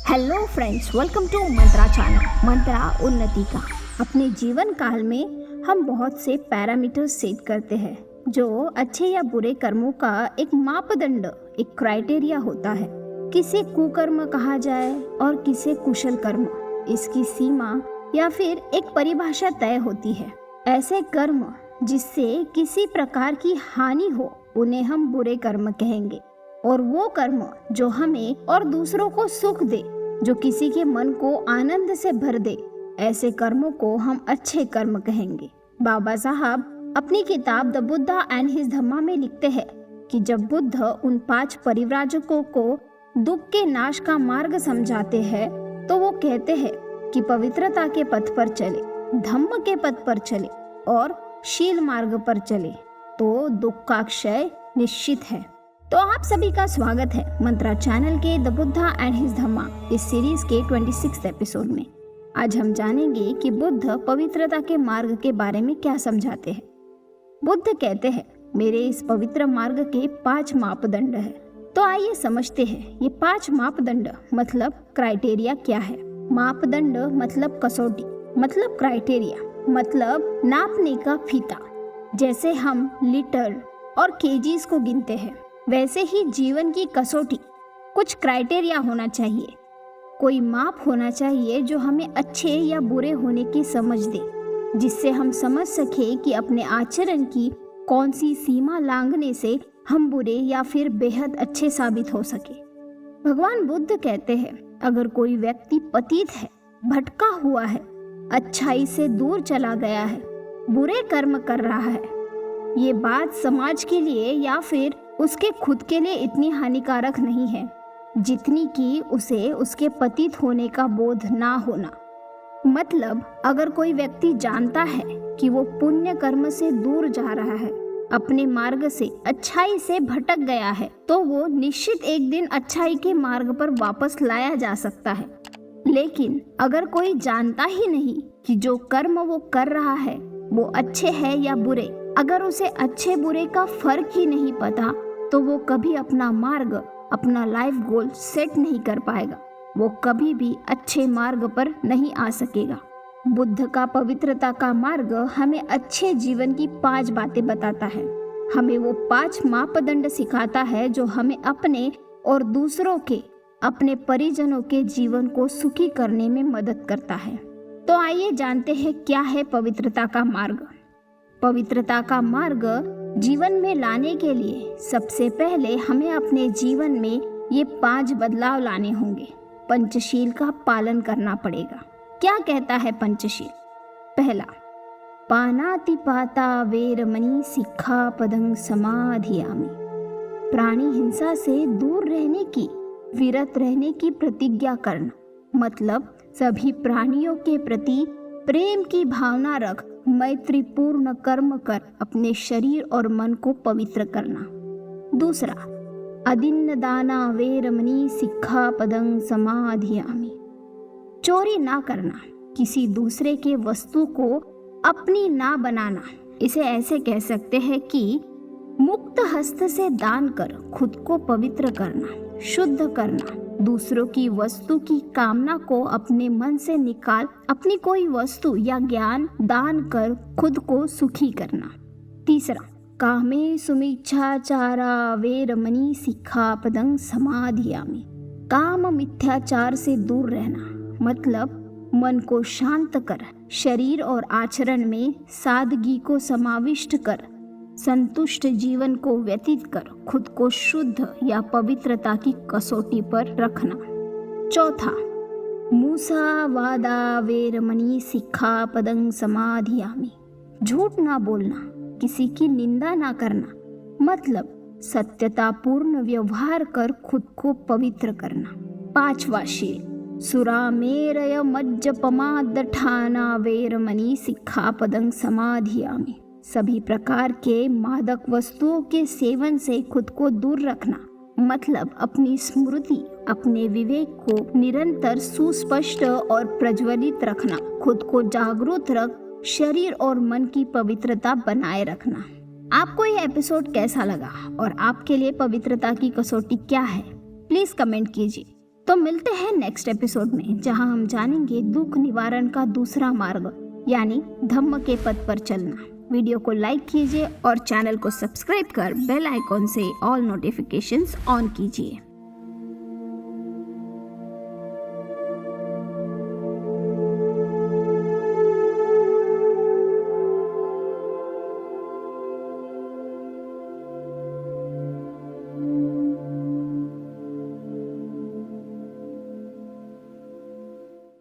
Hello friends, welcome to Mantra channel. Mantra Unnati का। अपने जीवन काल में हम बहुत से पैरामीटर सेट करते हैं जो अच्छे या बुरे कर्मों का एक मापदंड, एक क्राइटेरिया होता है। किसे कुकर्म कहा जाए और किसे कुशल कर्म, इसकी सीमा या फिर एक परिभाषा तय होती है। ऐसे कर्म जिससे किसी प्रकार की हानि हो उन्हें हम बुरे कर्म कहेंगे, और वो कर्म जो हमें और दूसरों को सुख दे, जो किसी के मन को आनंद से भर दे, ऐसे कर्मों को हम अच्छे कर्म कहेंगे। बाबा साहब अपनी किताब द बुद्धा एंड हिज धम्मा में लिखते हैं कि जब बुद्ध उन 5 परिव्राजकों को दुख के नाश का मार्ग समझाते हैं तो वो कहते हैं कि पवित्रता के पथ पर चले, धम्म के पथ पर चले और शील मार्ग पर चले तो दुख का क्षय निश्चित है। तो आप सभी का स्वागत है मंत्रा चैनल के द बुद्धा एंड हिज धम्मा इस सीरीज के 26 एपिसोड में। आज हम जानेंगे कि बुद्ध पवित्रता के मार्ग के बारे में क्या समझाते हैं। बुद्ध कहते हैं, मेरे इस पवित्र मार्ग के 5 मापदंड है। तो आइए समझते हैं ये 5 मापदंड मतलब क्राइटेरिया क्या है। मापदंड मतलब कसौटी, मतलब क्राइटेरिया मतलब नापने का फीता। जैसे हम लीटर और केजीज को गिनते हैं, वैसे ही जीवन की कसौटी कुछ क्राइटेरिया होना चाहिए, कोई माप होना चाहिए जो हमें अच्छे या बुरे होने की समझ दे, जिससे हम समझ सके कि अपने आचरण की कौन सी सीमा लांघने से हम बुरे या फिर बेहद अच्छे साबित हो सके। भगवान बुद्ध कहते हैं, अगर कोई व्यक्ति पतित है, भटका हुआ है, अच्छाई से दूर चला गया है, बुरे कर्म कर रहा है, ये बात समाज के लिए या फिर उसके खुद के लिए इतनी हानिकारक नहीं है जितनी कि उसे उसके पतित होने का बोध ना होना। मतलब अगर कोई व्यक्ति जानता है कि वो पुण्य कर्म से दूर जा रहा है, अपने मार्ग से, अच्छाई से भटक गया है, तो वो निश्चित एक दिन अच्छाई के मार्ग पर वापस लाया जा सकता है। लेकिन अगर कोई जानता ही नहीं कि जो कर्म वो कर रहा है वो अच्छे है या बुरे, अगर उसे अच्छे बुरे का फर्क ही नहीं पता, तो वो कभी अपना मार्ग, अपना लाइफ गोल सेट नहीं कर पाएगा, वो कभी भी अच्छे मार्ग पर नहीं आ सकेगा। बुद्ध का पवित्रता का मार्ग हमें अच्छे जीवन की 5 बातें बताता है। हमें वो 5 मापदंड सिखाता है जो हमें अपने और दूसरों के, अपने परिजनों के जीवन को सुखी करने में मदद करता है। तो आइए जानते हैं क्या है पवित्रता का मार्ग। पवित्रता का मार्ग जीवन में लाने के लिए सबसे पहले हमें अपने जीवन में ये 5 बदलाव लाने होंगे। पंचशील का पालन करना पड़ेगा। क्या कहता है पंचशील? पहला, पानातिपाता वेरमणि सिक्खापदं समाधियामि। प्राणी हिंसा से दूर रहने की, विरत रहने की प्रतिज्ञा करना, मतलब सभी प्राणियों के प्रति प्रेम की भावना रख मैत्रीपूर्ण कर्म कर अपने शरीर और मन को पवित्र करना। दूसरा, अदिन्न दाना वेरमणि सिक्खापदं समाधियामि। चोरी ना करना, किसी दूसरे के वस्तु को अपनी ना बनाना। इसे ऐसे कह सकते हैं कि मुक्त हस्त से दान कर खुद को पवित्र करना, शुद्ध करना। दूसरों की वस्तु की कामना को अपने मन से निकाल अपनी कोई वस्तु या ज्ञान दान कर खुद को सुखी करना। तीसरा, कामे सुमिच्छाचारा वेरमणि सिक्खापदं समाधियामि। काम मिथ्याचार से दूर रहना, मतलब मन को शांत कर, शरीर और आचरण में सादगी को समाविष्ट कर, संतुष्ट जीवन को व्यतीत कर खुद को शुद्ध या पवित्रता की कसौटी पर रखना। चौथा, मूसा वादा वेरमणि सिक्खापदं समाधियामि। झूठ ना बोलना, किसी की निंदा ना करना, मतलब सत्यतापूर्ण व्यवहार कर खुद को पवित्र करना। 5वां शील, सुरामेरय मज्जपमादठाना वेरमणि सिक्खापदं समाधियामि। सभी प्रकार के मादक वस्तुओं के सेवन से खुद को दूर रखना, मतलब अपनी स्मृति, अपने विवेक को निरंतर सुस्पष्ट और प्रज्वलित रखना, खुद को जागरूक रख शरीर और मन की पवित्रता बनाए रखना। आपको ये एपिसोड कैसा लगा और आपके लिए पवित्रता की कसौटी क्या है? प्लीज कमेंट कीजिए। तो तो मिलते हैं नेक्स्ट एपिसोड में, जहां हम जानेंगे दुख निवारण का दूसरा मार्ग, यानी धम्म के पथ पर चलना। वीडियो को लाइक कीजिए और चैनल को सब्सक्राइब कर बेल आइकॉन से ऑल नोटिफिकेशंस ऑन कीजिए।